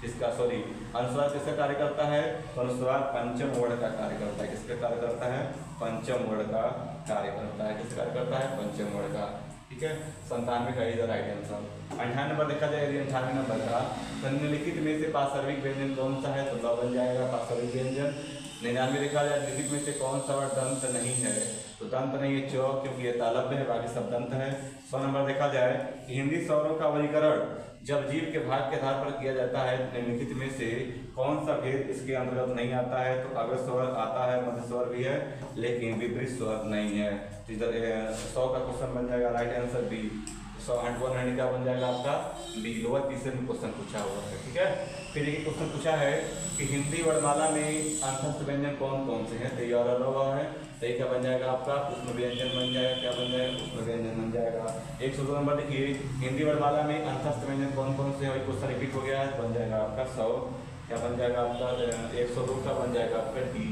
A: अनुस्वार किसका कार्य करता है? तो अनुस्वार पंचम वर्ण का कार्य करता है। किसका कार्य करता है? पंचम वर्ण का कार्य करता है। किसका कार्य करता है? पंचम वर्ण का। ठीक है। 97 का is the right answer. 98 number देखा जाए, 98 नंबर का निम्नलिखित में से पार्श्विक व्यंजन कौन सा है? तो ल बन जाएगा पार्श्विक व्यंजन। 99 देखा जाए निम्नलिखित में से कौन सा वर्ड दंत नहीं है, तो दंत नहीं है च, क्योंकि ये तालव्य है, बाकी सब दंत है। 100 नंबर देखा जाए कि हिंदी स्वरों का वर्गीकरण जब जीव के भाग के आधार पर किया जाता है, निम्नलिखित में से कौन सा भेद इसके अंतर्गत नहीं आता है, तो अग्र स्वर आता है, मध्य स्वर भी है, लेकिन विपरीत स्वर नहीं है। 100 का क्वेश्चन बन जाएगा राइट आंसर बी। 100 का बन जाएगा आपका बी। लोअर तीसरे में क्वेश्चन पूछा हुआ है, ठीक है। फिर एक क्वेश्चन पूछा है कि हिंदी वर्णमाला में अंतस्थ व्यंजन कौन कौन से हैं, तो ये और है, तो ये क्या बन जाएगा आपका उसमें व्यंजन बन जाएगा, क्या बन जाएगा उसमें व्यंजन बन जाएगा। 102 नंबर देखिए हिंदी वर्णमाला में अंतस्थ व्यंजन कौन कौन से हैं, वही क्वेश्चन रिपीट हो गया है, बन जाएगा आपका 100, क्या बन जाएगा आपका 102 का बन जाएगा आपका डी।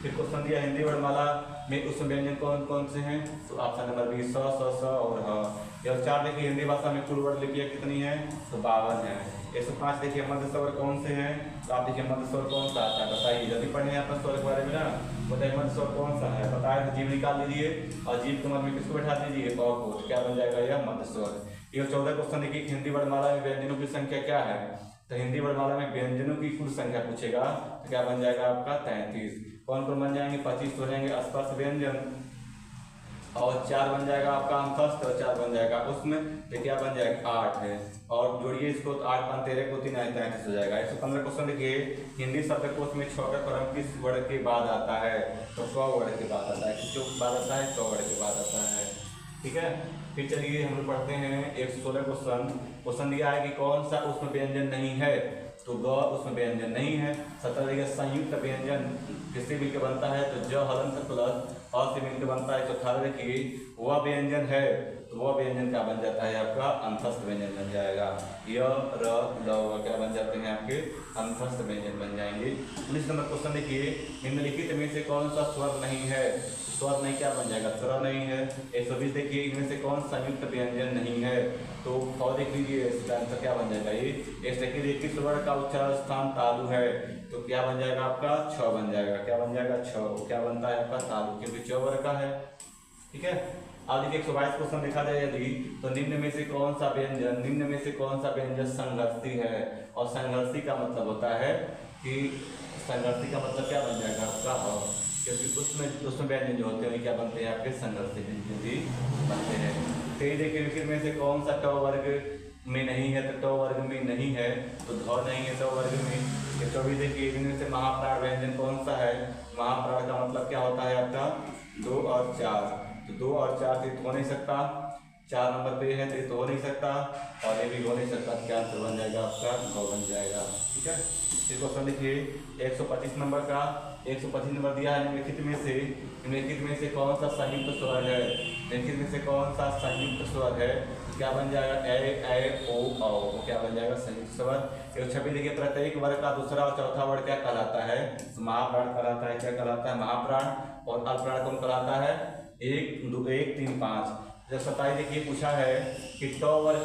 A: फिर क्वेश्चन दिया हिंदी वर्णमाला में उसमें व्यंजन कौन कौन से हैं, तो ऑप्शन नंबर बी 100, 100, 100 और हाँ। 4 देखिए हिंदी भाषा में कुल वर्ड लिपियाँ कितनी है, तो 52 है। 105 देखिए मध्य स्वर कौन से हैं, तो आप देखिए मध्य स्वर कौन सा आता है बताइए, जल्दी पढ़े हैं अपने स्वर के बारे में ना, बताइए मध्य स्वर कौन सा है, बताए तो जीव निकाल लीजिए और जीव के मध्य में किसको बैठा दीजिए, अ को, क्या बन जाएगा यह मध्य स्वर। ये 14 क्वेश्चन देखिए हिंदी वर्णमाला में व्यंजनों की संख्या क्या है, तो हिंदी वर्णमाला में व्यंजनों की कुल संख्या पूछेगा, तो क्या बन जाएगा आपका 33। कौन कौन बन जाएंगे, 25 हो जाएंगे स्पर्श व्यंजन, और 4 बन जाएगा आपका अंतस्थ, और 4 बन जाएगा उसमें, तो क्या बन जाएगा 8 है, और जोड़िए इसको 8 5 13 को 3 33 हो जाएगा। 115 क्वेश्चन देखिए हिंदी शब्दकोश में 6 का क्रम किस वर्ड के बाद आता है, तो क वर्ड के बाद आता है, किसके बाद आता है, क वर्ड के बाद आता है, ठीक है। फिर चलिए हम लोग पढ़ते हैं 116 क्वेश्चन दिया है कि कौन सा उसमें व्यंजन नहीं है, तो ग उसमें व्यंजन नहीं है। 17 देखिए संयुक्त व्यंजन किससे मिलकर बनता है, तो ज हलंत प्लस अ से मिलकर बनता है। 18 देखिए वह व्यंजन है, तो वह व्यंजन क्या बन जाता है आपका अंतस्थ व्यंजन बन जाएगा, य र ल क्या बन जाते हैं आपके अंतस्थ व्यंजन बन जाएंगे। 19 नंबर क्वेश्चन देखिए निम्नलिखित में से कौन सा स्वर नहीं है, स्वर नहीं क्या बन जाएगा, स्वर नहीं है। 120 देखिए इनमें से कौन संयुक्त व्यंजन नहीं है, तो ख देख लीजिए इसका आंसर क्या बन जाएगा, ये देखिए किस स्वर का उच्चारण स्थान तालु है, तो क्या बन जाएगा आपका छ बन जाएगा, क्या बन जाएगा छ, क्या बनता है आपका तालु, क्योंकि च वर्ग का है, ठीक है। अब देखिए 122 क्वेश्चन देखा जाए यदि, तो निम्न में से कौन सा व्यंजन संघर्षी है, और संघर्षी का मतलब होता है कि संघर्षी का मतलब क्या बन जाएगा आपका ह, क्योंकि उसमें व्यंजन जो होते हैं क्या बनते हैं आपके संघर्षी व्यंजन भी बनते हैं। फिर देखिए फिर में से कौन सा ट वर्ग में नहीं है, तो ट वर्ग में नहीं है, तो ध नहीं है ट वर्ग में। 24 देखिए इनमें से महाप्राण व्यंजन कौन सा है, महाप्राण का मतलब क्या होता है आपका 2 और 4, तो 2 और 4 से हो नहीं सकता, 4 नंबर पे है तो हो नहीं सकता, और ये भी हो नहीं सकता, क्या आंसर बन जाएगा आपका ग बन जाएगा, ठीक है। इस क्वेश्चन देखिए 125 नंबर का 125 नंबर दिया है निम्नलिखित में से कौन सा संयुक्त स्वर है, निम्नलिखित में से कौन सा संयुक्त स्वर है, क्या बन जाएगा ए ओ औ, क्या बन जाएगा संयुक्त स्वर। 126 देखिए प्रत्येक वर्ग का दूसरा और चौथा वर्ग क्या कहलाता है, महाप्राण कहलाता है, क्या कहलाता है महाप्राण, और अल्पप्राण कौन कहलाता है 1 2 1 3 5। जब 27 देखिए पूछा है कि ट वर्ग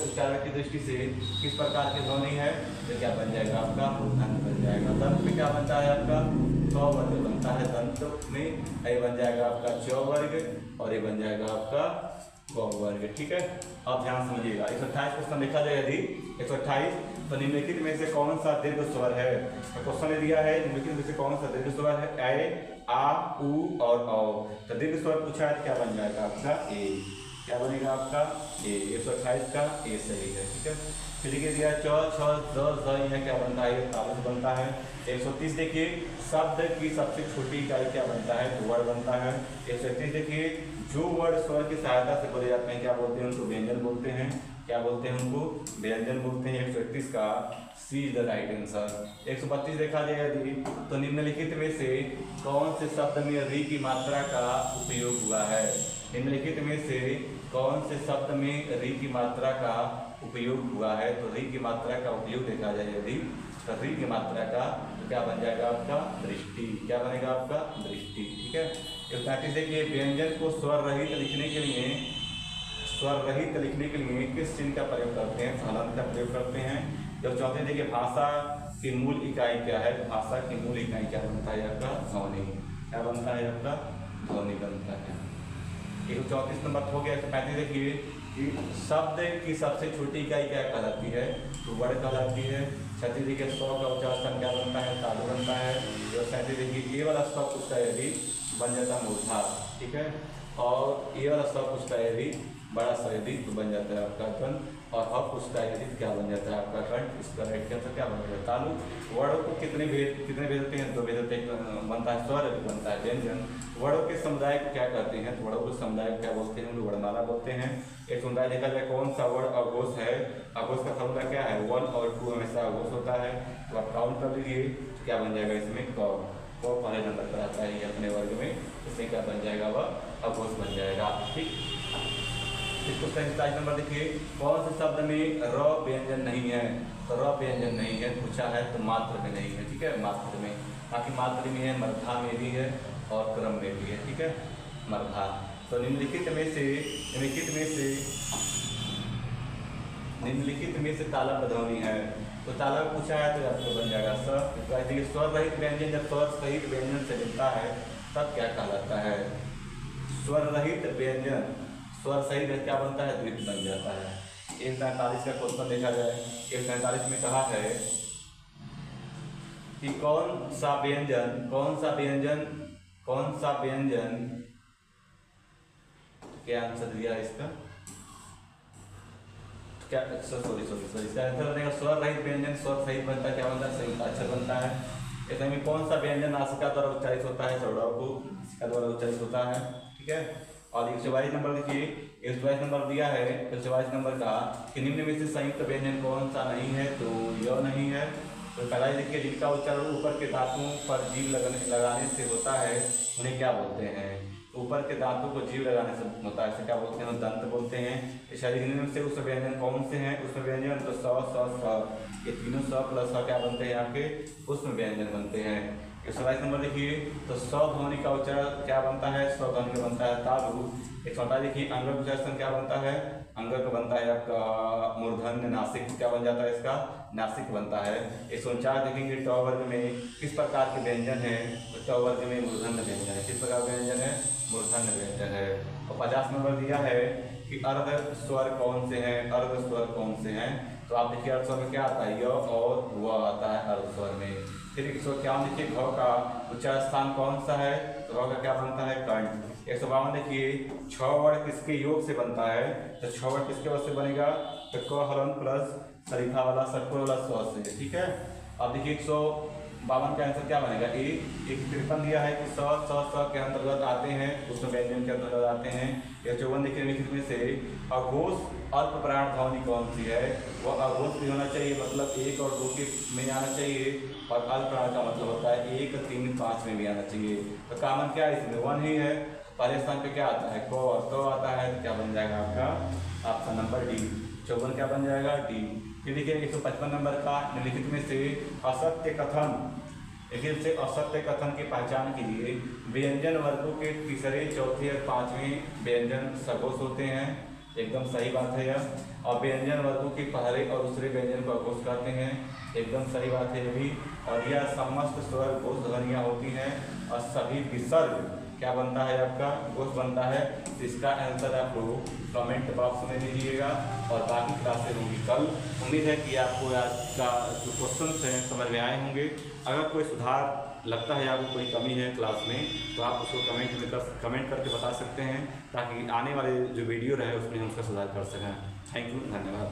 A: उच्चारण की दृष्टि से किस प्रकार की ध्वनि है, तो क्या बन जाएगा आपका मूर्धन्य बन जाएगा। दंत में क्या बनता है आपका क वर्ग बनता है, दंत में ये बन जाएगा आपका च वर्ग, और ये बन जाएगा आपका ग वर्ग, ठीक है। अब ध्यान समझिएगा 128 क्वेश्चन देखा जाए यदि 128, तो निम्नलिखित में से कौन सा दीर्घ स्वर है, तो क्वेश्चन दिया है निम्नलिखित में से कौन सा दीर्घ स्वर है, ए आ उ और औ, तो दीर्घ स्वर पूछा है, क्या बन जाएगा आपका ए, क्या बनेगा आपका ए। 128 का ए सही है, ठीक है। फिर देखिए दिया च छ ज यह क्या बनता है, ये तालुक बनता है। 130 देखिए शब्द की सबसे छोटी इकाई क्या बनता है, तो वर्ड बनता है। 131 देखिए जो वर्ड स्वर की सहायता से बोले जाते हैं क्या बोलते हैं, उनको व्यंजन बोलते हैं, क्या बोलते हैं उनको व्यंजन बोलते हैं। 131 का सी इज द राइट आंसर। 132 देखा जाए यदि, तो निम्नलिखित में से कौन से शब्द में री की मात्रा का उपयोग हुआ है, निम्नलिखित में से कौन से शब्द में री की मात्रा का उपयोग हुआ है, तो री की मात्रा का उपयोग देखा जाए यदि, तो री की मात्रा का तो क्या बन जाएगा आपका दृष्टि, क्या बनेगा आपका दृष्टि, ठीक है। 135 देखिए व्यंजन को स्वर रहित लिखने के लिए किस चिन्ह का प्रयोग करते हैं, हलंत का प्रयोग करते हैं। जब 34 देखिए भाषा की मूल इकाई क्या है, भाषा की मूल इकाई क्या बनता है आपका ध्वनि, क्या बनता है आपका ध्वनि बनता है। 134 नंबर हो गया। 135 देखिए कि शब्द की सबसे छोटी इकाई क्या कहलाती है, तो वर्ड कहलाती है। 37 देखिए 100 का उच्चार स्थान क्या बनता है, तालु बनता है। और 37 देखिए ये वाला 100 पूछता है यदि बन जाता है मूर्धा, ठीक है। और ये वाला 100 पूछता है यदि बड़ा सा यदि तो बन जाता है आपका कंठ। और हब पूछता है यदि क्या बन जाता है आपका कंठ। इसका राइट आंसर क्या बन जाएगा, तालु। वर्णों को कितने भेदते हैं, 2 भेदते हैं, बनता है स्वर बनता है व्यंजन। वर्णों के समुदाय को क्या कहते हैं, तो वर्णों के समुदाय को क्या बोलते हैं, वर्णमाला बोलते हैं। एक समुदाय देखा जाए कौन सा वर्ण अघोष है, अघोष का फॉर्मूला क्या है, 1 और 2 हमेशा अघोष होता है। तो आप काउंट कर लीजिए, क्या बन जाएगा इसमें क पहले नंबर पर आता है अपने वर्ग में, इसमें क्या बन जाएगा, वह अघोष बन जाएगा, ठीक। इसको 27 नंबर देखिए, कौन से शब्द में र व्यंजन नहीं है, तो र व्यंजन नहीं है पूछा है, तो मात्र में नहीं है, ठीक है, मात्र में। बाकी मात्र में है, मर्धा में भी है और क्रम में भी है, ठीक है, मर्धा। तो निम्नलिखित में से ताला ध्वनि है, तो ताला पूछा है तो आपको बन जाएगा स। देखिए स्वर रहित व्यंजन जब स्वर सहित व्यंजन से मिलता है तब क्या कहलाता है, स्वर रहित व्यंजन स्वर सहित क्या बनता है, द्वित बन जाता है। 143 का क्वेश्चन देखा जाए, 143 में कहा है कि कौन सा व्यंजन क्या आंसर दिया है इसका, क्या सॉरी इसका आंसर बनेगा स्वर रहित व्यंजन स्वर सहित बनता है, क्या बनता है, संयुक्त अक्षर बनता है। ऐसे में कौन सा व्यंजन नासिका द्वारा उच्चारित होता है, चौड़ाऊ नासिका द्वारा उच्चारित होता है, ठीक है। और 142 नंबर देखिए, 142 नंबर दिया है 142 नंबर का कि निम्न में से संयुक्त व्यंजन कौन सा नहीं है, तो यह नहीं है। तो पहला देखिए, जिनका उच्चारण ऊपर के दांतों पर जीभ लगाने से होता है उन्हें क्या बोलते हैं, ऊपर के दांतों को जीभ लगाने से होता है, इसे क्या बोलते हैं, दंत बोलते हैं। शरीर निम्न से उस व्यंजन कौन से हैं, उसमें व्यंजन तो स ये तीनों स प्लस क्या बनते हैं आपके, उसमें व्यंजन बनते हैं। 122 नंबर देखिए, तो स ध्वनि का उच्चारण क्या बनता है, स ध्वनि का बनता है तालु। 128 देखिए, अंगक उच्चारण क्या बनता है, अंगक बनता है आपका मूर्धन्य, नासिक क्या बन जाता है इसका, नासिक बनता है। 149 देखेंगे, ट वर्ग में किस प्रकार के व्यंजन है, तो ट वर्ग में मूर्धन्य व्यंजन है, किस प्रकार व्यंजन है, मूर्धन्य व्यंजन है। और 50 नंबर दिया है कि अर्ध स्वर कौन से हैं, अर्ध स्वर कौन से हैं, तो आप देखिए अर्ध स्वर में क्या आता है, य और व आता है अर्ध स्वर में। फिर 151 देखिए, घ का उच्चार स्थान कौन सा है, तो घ का क्या बनता है, कंठ। 152 देखिए, 6 वर्ण किसके योग से बनता है, तो 6 वर्ण किसके वजह से बनेगा, तो क हरण प्लस सरीखा वाला सर्कुल वाला स्व से, ठीक है। अब देखिए 152 का आंसर क्या बनेगा, एक 53 दिया है कि स के अंतर्गत आते हैं, उसमें व्यंजन के अंतर्गत आते हैं। 154 देखिए, निम्नलिखित में से अघोष अल्प प्राण ध्वनि कौन सी है, वह अघोष भी होना चाहिए, मतलब 1 और 2 के में आना चाहिए, और अल्प प्राण का मतलब होता है 1, 3, 5 में भी आना चाहिए। तो कामन क्या है इसमें, 1 ही है। पहले स्थान पे क्या आता है, क और क आता है, तो क्या बन जाएगा आपका ऑप्शन नंबर डी, 54 क्या बन जाएगा, डी। फिर देखिए 155 नंबर का, निम्नलिखित में से असत्य कथन, लेकिन से असत्य कथन की पहचान कीजिए। व्यंजन वर्गों के तीसरे, चौथे और 5वें व्यंजन सघोष होते हैं, एकदम सही बात है यह। और व्यंजन वर्गों के पहले और दूसरे व्यंजन को अघोष कहते हैं, एकदम सही बात है ये भी। और यह समस्त स्वर घोष ध्वनियाँ होती हैं, और सभी विसर्ग क्या बनता है आपका, घोष बनता है। तो इसका आंसर आप लोग कमेंट बॉक्स में दीजिएगा, और बाकी क्लासेज होंगी कल। उम्मीद है कि आपको आज का जो क्वेश्चन हैं समझ में आए होंगे। अगर कोई सुधार लगता है, आपको कोई कमी है क्लास में, तो आप उसको कमेंट करके बता सकते हैं, ताकि आने वाले जो वीडियो रहे उसमें हम उसका सुधार कर सकें। थैंक यू, धन्यवाद।